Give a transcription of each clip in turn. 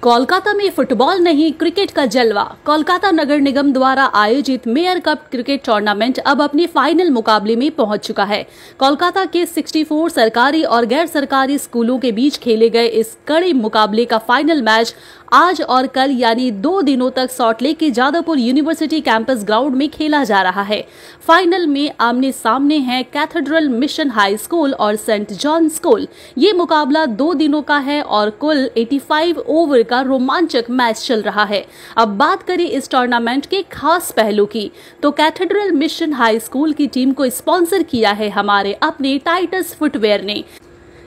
कोलकाता में फुटबॉल नहीं क्रिकेट का जलवा। कोलकाता नगर निगम द्वारा आयोजित मेयर कप क्रिकेट टूर्नामेंट अब अपने फाइनल मुकाबले में पहुंच चुका है। कोलकाता के 64 सरकारी और गैर सरकारी स्कूलों के बीच खेले गए इस कड़े मुकाबले का फाइनल मैच आज और कल यानी 2 दिनों तक सॉल्टलेक के जादवपुर यूनिवर्सिटी कैंपस ग्राउंड में खेला जा रहा है। फाइनल में आमने सामने हैं कैथेड्रल मिशन हाई स्कूल और सेंट जॉन स्कूल। ये मुकाबला 2 दिनों का है और कुल 85 ओवर का रोमांचक मैच चल रहा है। अब बात करें इस टूर्नामेंट के खास पहलू की, तो कैथेड्रल मिशन हाई स्कूल की टीम को स्पॉन्सर किया है हमारे अपने टाइटस फुटवेयर ने।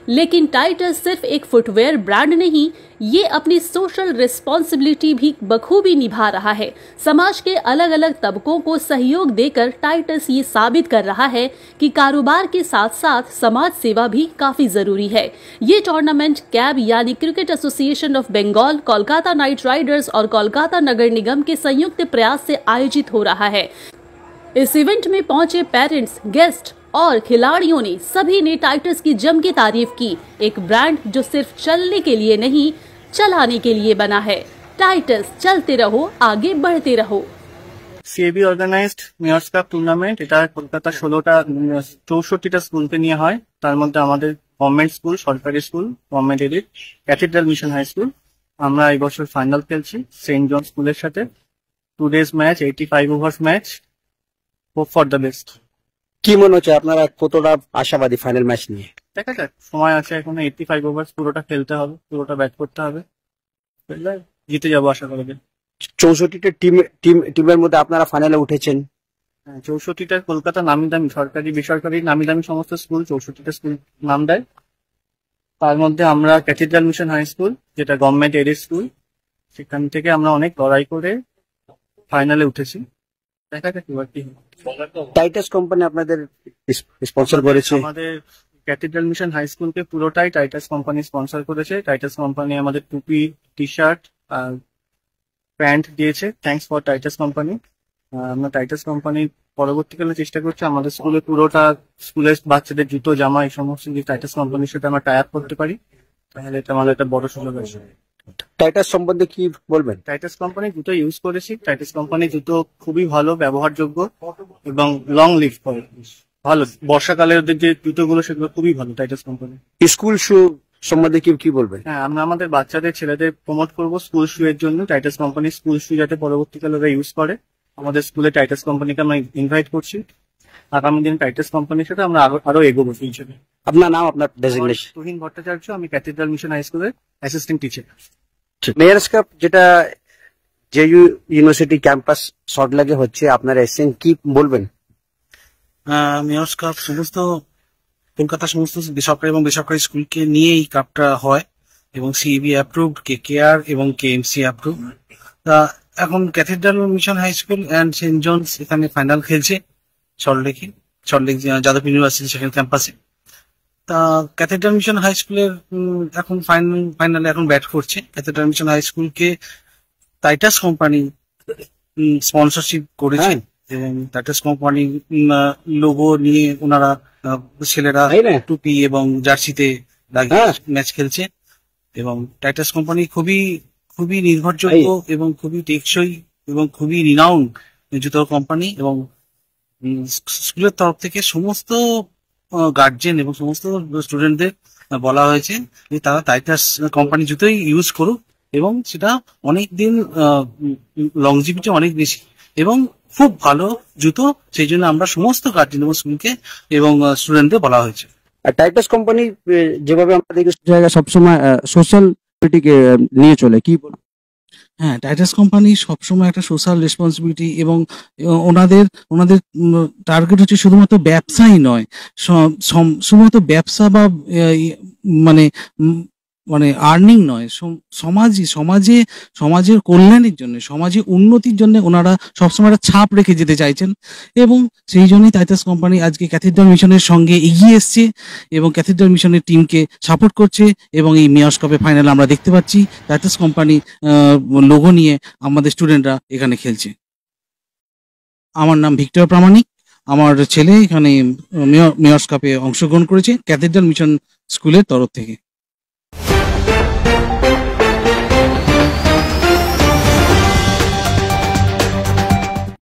लेकिन टाइटस सिर्फ एक फुटवेयर ब्रांड नहीं, ये अपनी सोशल रिस्पॉन्सिबिलिटी भी बखूबी निभा रहा है। समाज के अलग अलग तबकों को सहयोग देकर टाइटस ये साबित कर रहा है कि कारोबार के साथ साथ समाज सेवा भी काफी जरूरी है। ये टूर्नामेंट कैब यानी cricket association of Bengal, Kolkata Knight Riders और कोलकाता नगर निगम के संयुक्त प्रयास से आयोजित हो रहा है। इस इवेंट में पहुंचे पेरेंट्स, गेस्ट और खिलाड़ियों ने सभी ने टाइटस की जम के तारीफ की। एक ब्रांड जो सिर्फ चलने के लिए नहीं, चलाने के लिए बना है। टाइटस, चलते रहो, आगे बढ़ते रहो। CAB organised mayor's cup tournament, এটা কলকাতা 64টা স্কুলকে নিয়ে হয়। তার মধ্যে আমাদের গভর্নমেন্ট স্কুল, সরকারি school, government aided, Cathedral Mission High School. আমরা এই বছর ফাইনাল খেলছি সেন্ট জন স্কুলের সাথে। 2 days match, 85 ওভার্স match. Hope for the best. কি মনে হচ্ছে আপনারা কতটা আশাবাদী ফাইনাল ম্যাচ নিয়ে? দেখা যাক, সময় আছে এখনো। 85 ওভার্স পুরোটা খেলতে হবে, পুরোটা ব্যাট করতে হবে, জিতে যাবো আশা করি। 64টা টিমের মধ্যে আপনারা ফাইনালে উঠেছেন। 64টা কলকাতা নামি দামি সরকারি বেসরকারি নামি দামি সমস্ত স্কুল, 64টা স্কুল নাম দেয়। তার মধ্যে আমরা ক্যাথেড্রাল মিশন হাই স্কুল, যেটা গভর্নমেন্ট এডেড স্কুল, সেখান থেকে আমরা অনেক লড়াই করে ফাইনালে উঠেছি। দেখা যাক এবার কি হয়। টাইটাস কোম্পানি আপনাদের স্পন্সর করেছে? আমাদের ক্যাথেড্রাল মিশন হাই স্কুলকে পুরোটাই টাইটাস কোম্পানি স্পন্সর করেছে। টাইটাস কোম্পানি আমাদের টুপি, টি শার্ট আর প্যান্ট দিয়েছে। Thanks for Titus company. আমরা টাইটাস কোম্পানি পরবর্তীকালে চেষ্টা করছি আমাদের স্কুলে পুরোটা স্কুলের বাচ্চাদের জুতো, জামা এই সমস্ত যদি টাইটাস কোম্পানির সাথে আমরা টাই আপ করতে পারি তাহলে এটা আমাদের একটা বড় সুযোগ আছে। টাইটাস সম্বন্ধে কি বলবেন? টাইটাস কোম্পানি জুতো ইউজ করেছি। টাইটাস কোম্পানি জুতো খুবই ভালো, ব্যবহারযোগ্য এবং লং লিভ করে। ভালো বর্ষাকালে ওদের যে জুতোগুলো সেগুলো খুবই ভালো টাইটাস কোম্পানি। স্কুল শু সম্বন্ধে কি বলবেন? হ্যাঁ, আমরা আমাদের বাচ্চাদের, ছেলেদের প্রমোট করবো স্কুল শু এর জন্য। টাইটাস কোম্পানির স্কুল শু যাতে পরবর্তীকালে ওরা ইউজ করে, আমাদের স্কুলে টাইটাস কোম্পানিকে আমরা ইনভাইট করছি। আগামী দিন টাইটাস কোম্পানির সাথে আমরা আরো এগোবো ফিউচারে। আপনার নাম, আপনার ডেজিগনেশন? তুহিন ভট্টাচার্য, আমি ক্যাথেড্রাল মিশন হাই স্কুলের অ্যাসিস্ট্যান্ট টিচার। মেয়র্স কাপ যেটা জেইউ ইউনিভার্সিটি ক্যাম্পাস সল্টলেকে হচ্ছে, আপনারা এসেছেন, কি বলবেন? মেয়র্স কাপ সমস্ত কলকাতার সমস্ত বেসরকারি এবং বেসরকারি স্কুলকে নিয়ে এই কাপটা হয় এবং সিএবি অ্যাপ্রুভড, কেকেআর এবং কেএমসি অ্যাপ্রুভ। এখন Cathedral Mission High School and Saint John's এখানে ফাইনাল খেলছে সল্টলেক যাদব ইউনিভার্সিটি সেখানে ক্যাম্পাসে। তা ক্যাথেড্রাল মিশন হাই স্কুলের এখন ফাইনালে এখন ব্যাট করছে। ক্যাথেড্রাল মিশন হাই স্কুলকে টাইটাস কোম্পানি স্পন্সরশিপ করেছে এবং টাইটাস কোম্পানি লোগো নিয়ে ওনারা ছেলেরা টুপি এবং জার্সিতে লাগিয়ে ম্যাচ খেলছে এবং টাইটাস কোম্পানি খুবই নির্ভরযোগ্য এবং খুবই টেকসই এবং খুবই রিনাউন্ড জুতো কোম্পানি। এবং স্কুলের তরফ থেকে সমস্ত গার্জেন এবং সমস্ত স্টুডেন্টদের বলা হয়েছে যে তারা টাইটাস কোম্পানি জুতোই ইউজ করুক এবং সেটা অনেক দিন লংজিভিটি অনেক বেশি এবং খুব ভালো জুতো। সেই জন্য আমরা সমস্ত গার্জেন এবং স্কুলকে এবং স্টুডেন্টদের বলা হয়েছে। টাইটাস কোম্পানি যেভাবে আমরা দেখি জায়গায় সবসময় সোশ্যাল নিয়ে চলে, কি বলবো? হ্যাঁ, টাইটাস কোম্পানি সবসময় একটা সোশ্যাল রেসপন্সিবিলিটি এবং ওনাদের টার্গেট হচ্ছে শুধুমাত্র ব্যবসাই নয়, শুধুমাত্র ব্যবসা বা মানে মানে আর্নিং নয়, সমাজের কল্যাণের জন্য, সমাজের উন্নতির জন্য ওনারা সবসময় একটা ছাপ রেখে যেতে চাইছেন এবং সেই জন্যই টাইটাস কোম্পানি আজকে ক্যাথেড্রাল মিশনের সঙ্গে এগিয়ে এসছে এবং ক্যাথেড্রাল মিশনের টিমকে সাপোর্ট করছে এবং এই মেয়র্স কাপে ফাইনালে আমরা দেখতে পাচ্ছি টাইটাস কোম্পানি লোগো নিয়ে আমাদের স্টুডেন্টরা এখানে খেলছে। আমার নাম ভিক্টর প্রামাণিক, আমার ছেলে এখানে মেয়র্স কাপে অংশগ্রহণ করেছে ক্যাথেড্রাল মিশন স্কুলের তরফ থেকে।